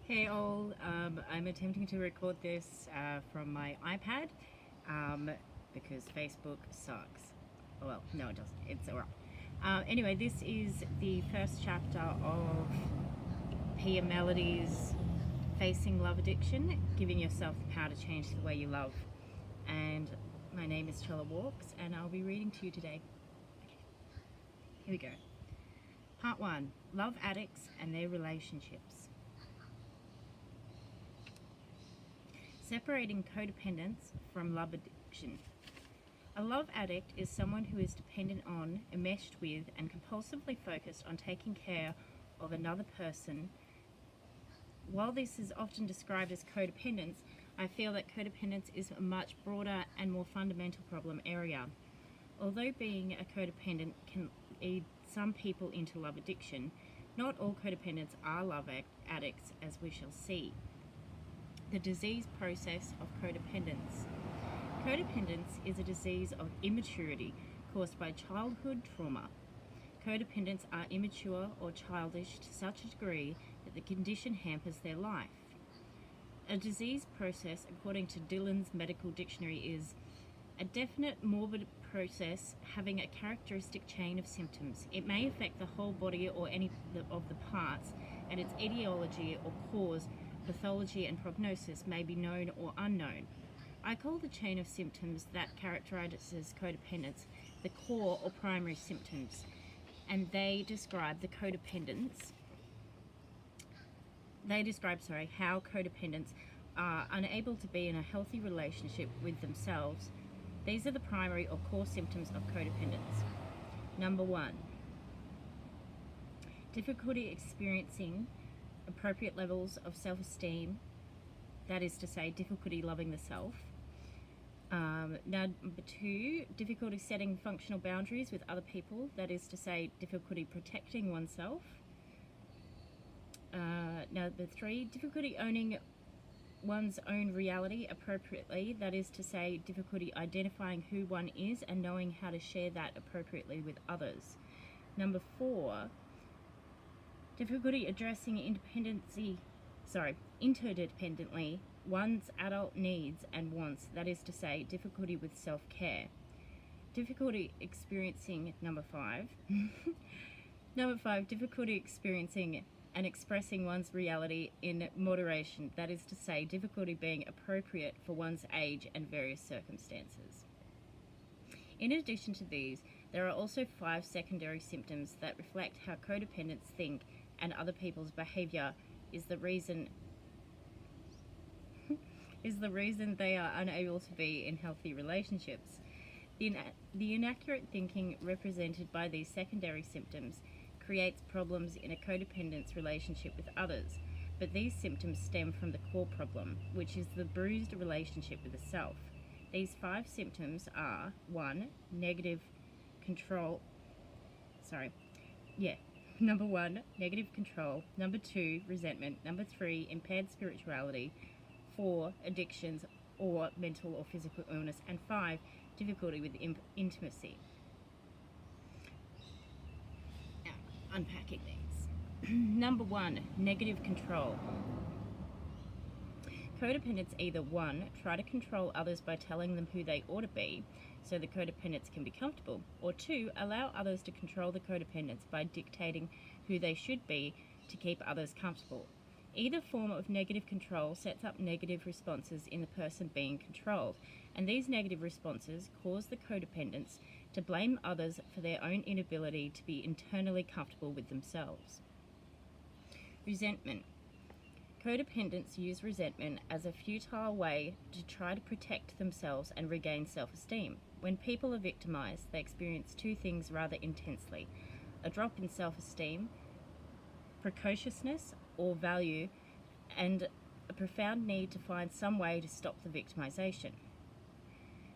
Hey all, I'm attempting to record this from my iPad because Facebook sucks. Well, no it doesn't, it's alright. Anyway, this is the first chapter of Pia Melody's Facing Love Addiction, Giving Yourself the Power to Change the Way You Love. And my name is Chela and I'll be reading to you today. Okay. Here we go. Part 1, Love Addicts and Their Relationships. Separating codependence from love addiction. A love addict is someone who is dependent on, enmeshed with, and compulsively focused on taking care of another person. While this is often described as codependence, I feel that codependence is a much broader and more fundamental problem area. Although being a codependent can lead some people into love addiction, not all codependents are love addicts, as we shall see. The disease process of codependence. Codependence is a disease of immaturity caused by childhood trauma. Codependents are immature or childish to such a degree that the condition hampers their life. A disease process, according to Dillon's Medical Dictionary, is a definite morbid process having a characteristic chain of symptoms. It may affect the whole body or any of the parts, and its etiology or cause, pathology and prognosis may be known or unknown. I call the chain of symptoms that characterizes codependence the core or primary symptoms, and they describe how codependents are unable to be in a healthy relationship with themselves. These are the primary or core symptoms of codependence. Number 1, difficulty experiencing appropriate levels of self-esteem, that is to say, difficulty loving the self. Number 2, difficulty setting functional boundaries with other people, that is to say, difficulty protecting oneself. Number 3, difficulty owning one's own reality appropriately, that is to say, difficulty identifying who one is and knowing how to share that appropriately with others. Number 4, difficulty addressing interdependently one's adult needs and wants, that is to say, difficulty with self-care. Difficulty experiencing, number 5, difficulty experiencing and expressing one's reality in moderation, that is to say, difficulty being appropriate for one's age and various circumstances. In addition to these, there are also 5 secondary symptoms that reflect how codependents think and other people's behavior is the reason they are unable to be in healthy relationships. The inaccurate thinking represented by these secondary symptoms creates problems in a codependence relationship with others, but these symptoms stem from the core problem, which is the bruised relationship with the self. These 5 symptoms are 1, negative control. Number 1, negative control. Number 2, resentment. Number 3, impaired spirituality. 4, addictions or mental or physical illness. And 5, difficulty with intimacy. Now, unpacking these. Number 1, negative control. Codependents either 1, try to control others by telling them who they ought to be so the codependents can be comfortable, or 2, allow others to control the codependents by dictating who they should be to keep others comfortable. Either form of negative control sets up negative responses in the person being controlled, and these negative responses cause the codependents to blame others for their own inability to be internally comfortable with themselves. Resentment. Codependents use resentment as a futile way to try to protect themselves and regain self-esteem. When people are victimized, they experience 2 things rather intensely: a drop in self-esteem, precociousness or value, and a profound need to find some way to stop the victimization.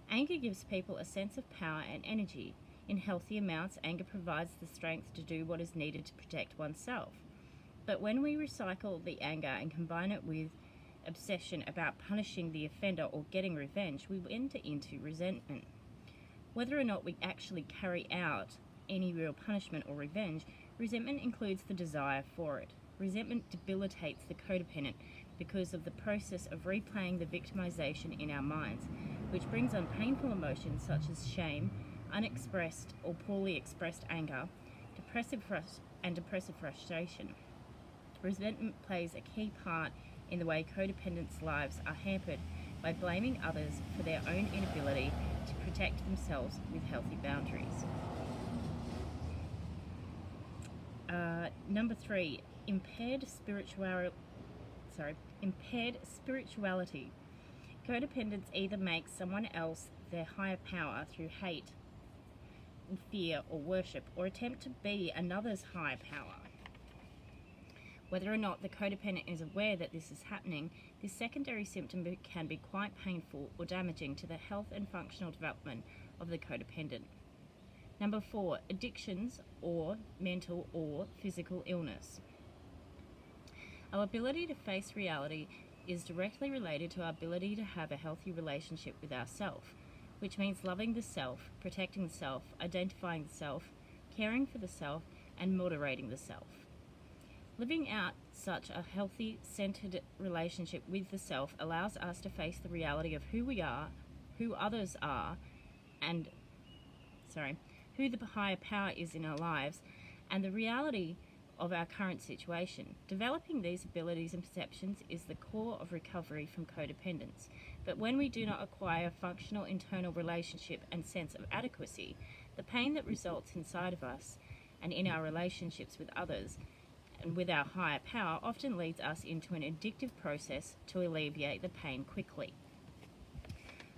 Anger gives people a sense of power and energy. In healthy amounts, anger provides the strength to do what is needed to protect oneself. But when we recycle the anger and combine it with obsession about punishing the offender or getting revenge, we enter into resentment. Whether or not we actually carry out any real punishment or revenge, resentment includes the desire for it. Resentment debilitates the codependent because of the process of replaying the victimization in our minds, which brings on painful emotions such as shame, unexpressed or poorly expressed anger, depressive frustration. Resentment plays a key part in the way codependents' lives are hampered by blaming others for their own inability to protect themselves with healthy boundaries. Number 3, impaired spirituality. Codependence either makes someone else their higher power through hate, fear, or worship, or attempt to be another's higher power. Whether or not the codependent is aware that this is happening, this secondary symptom can be quite painful or damaging to the health and functional development of the codependent. Number 4, addictions or mental or physical illness. Our ability to face reality is directly related to our ability to have a healthy relationship with ourself, which means loving the self, protecting the self, identifying the self, caring for the self, and moderating the self. Living out such a healthy, centered relationship with the self allows us to face the reality of who we are, who others are, who the higher power is in our lives, and the reality of our current situation. Developing these abilities and perceptions is the core of recovery from codependence. But when we do not acquire functional internal relationship and sense of adequacy, the pain that results inside of us and in our relationships with others and with our higher power often leads us into an addictive process to alleviate the pain quickly.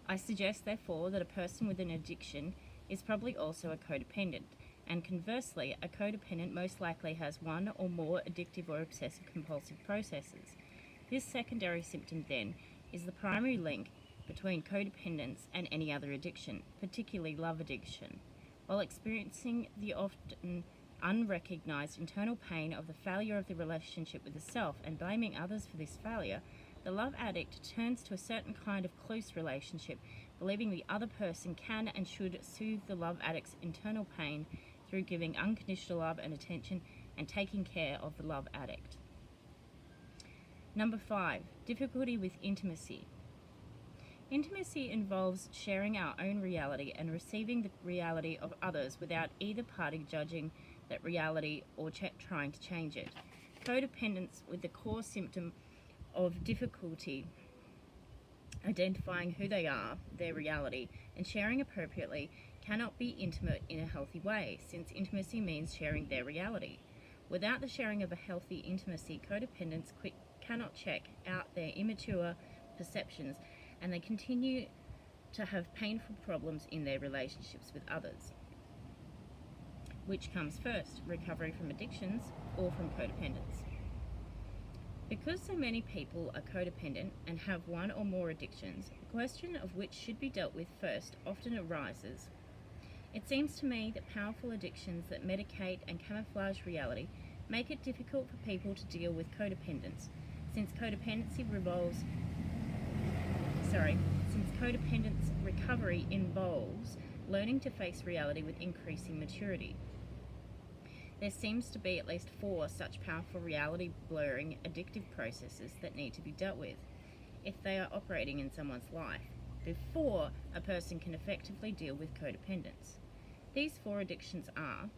I suggest, therefore, that a person with an addiction is probably also a codependent, and conversely, a codependent most likely has one or more addictive or obsessive-compulsive processes. This secondary symptom, then, is the primary link between codependence and any other addiction, particularly love addiction. While experiencing the often unrecognized internal pain of the failure of the relationship with the self and blaming others for this failure, the love addict turns to a certain kind of close relationship, believing the other person can and should soothe the love addict's internal pain through giving unconditional love and attention and taking care of the love addict. Number 5, difficulty with intimacy. Intimacy involves sharing our own reality and receiving the reality of others without either party judging that reality or trying to change it. Codependence with the core symptom of difficulty identifying who they are, their reality, and sharing appropriately cannot be intimate in a healthy way, since intimacy means sharing their reality. Without the sharing of a healthy intimacy, codependents cannot check out their immature perceptions, and they continue to have painful problems in their relationships with others. Which comes first, recovery from addictions or from codependence? Because so many people are codependent and have one or more addictions, the question of which should be dealt with first often arises. It seems to me that powerful addictions that medicate and camouflage reality make it difficult for people to deal with codependence, since codependence recovery involves learning to face reality with increasing maturity. There seems to be at least 4 such powerful reality-blurring addictive processes that need to be dealt with if they are operating in someone's life before a person can effectively deal with codependence. These 4 addictions are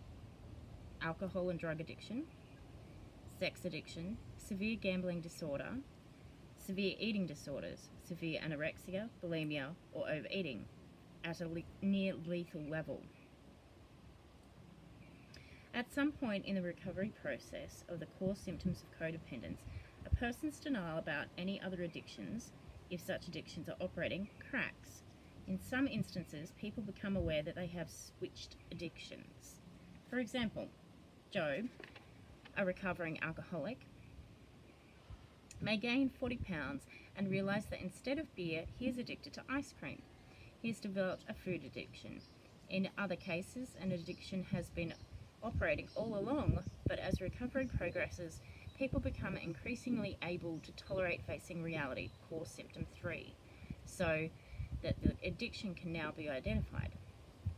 alcohol and drug addiction, sex addiction, severe gambling disorder, severe eating disorders, severe anorexia, bulimia, or overeating at a near lethal level. At some point in the recovery process of the core symptoms of codependence, a person's denial about any other addictions, if such addictions are operating, cracks. In some instances, people become aware that they have switched addictions. For example, Job, a recovering alcoholic, may gain 40 pounds and realize that instead of beer, he is addicted to ice cream. He has developed a food addiction. In other cases, an addiction has been operating all along, but as recovery progresses, people become increasingly able to tolerate facing reality, core symptom 3, so that the addiction can now be identified.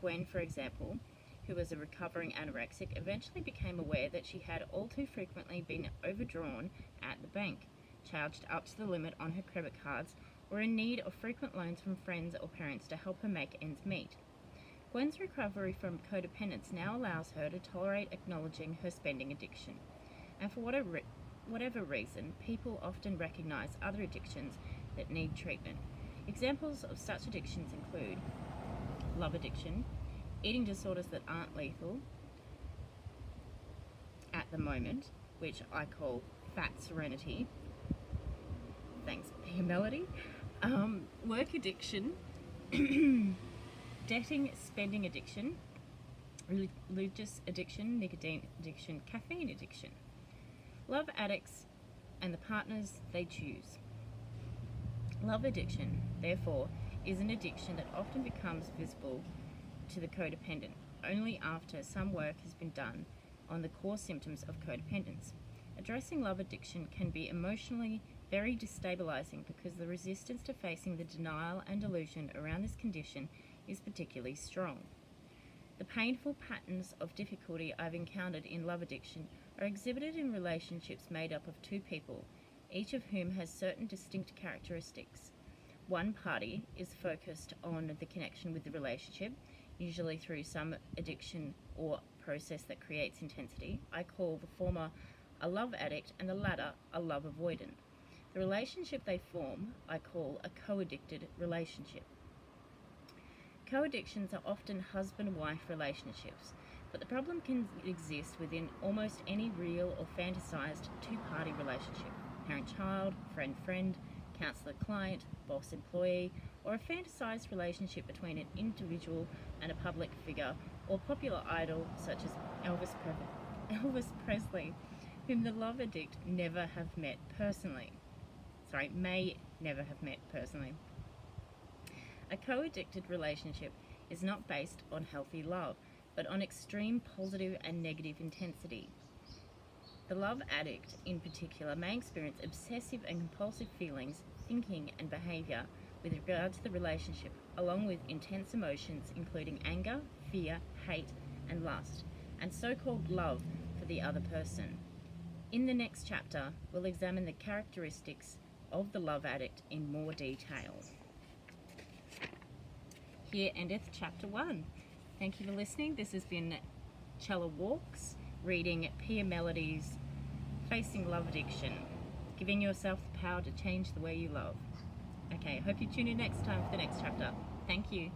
Gwen, for example, who was a recovering anorexic, eventually became aware that she had all too frequently been overdrawn at the bank, charged up to the limit on her credit cards, or in need of frequent loans from friends or parents to help her make ends meet. Gwen's recovery from codependence now allows her to tolerate acknowledging her spending addiction. And for whatever reason, people often recognize other addictions that need treatment. Examples of such addictions include love addiction, eating disorders that aren't lethal at the moment, which I call fat serenity. Thanks, Mellody. Work addiction, debting, spending addiction, religious addiction, nicotine addiction, caffeine addiction. Love addicts and the partners they choose. Love addiction, therefore, is an addiction that often becomes visible to the codependent only after some work has been done on the core symptoms of codependence. Addressing love addiction can be emotionally very destabilizing because the resistance to facing the denial and delusion around this condition is particularly strong. The painful patterns of difficulty I've encountered in love addiction are exhibited in relationships made up of two people, each of whom has certain distinct characteristics. One party is focused on the connection with the relationship, usually through some addiction or process that creates intensity. I call the former a love addict and the latter a love avoidant. The relationship they form I call a co-addicted relationship. Co-addictions are often husband-wife relationships, but the problem can exist within almost any real or fantasized two-party relationship: parent-child, friend-friend, counselor-client, boss-employee, or a fantasized relationship between an individual and a public figure or popular idol such as Elvis Presley, whom the love addict may never have met personally. A co-addicted relationship is not based on healthy love, but on extreme positive and negative intensity. The love addict, in particular, may experience obsessive and compulsive feelings, thinking, and behavior with regard to the relationship, along with intense emotions including anger, fear, hate, and lust, and so-called love for the other person. In the next chapter, we'll examine the characteristics of the love addict in more detail. Here endeth chapter 1. Thank you for listening. This has been Chela Walks, reading Pia Mellody's Facing Love Addiction, giving yourself the power to change the way you love. Okay, hope you tune in next time for the next chapter. Thank you.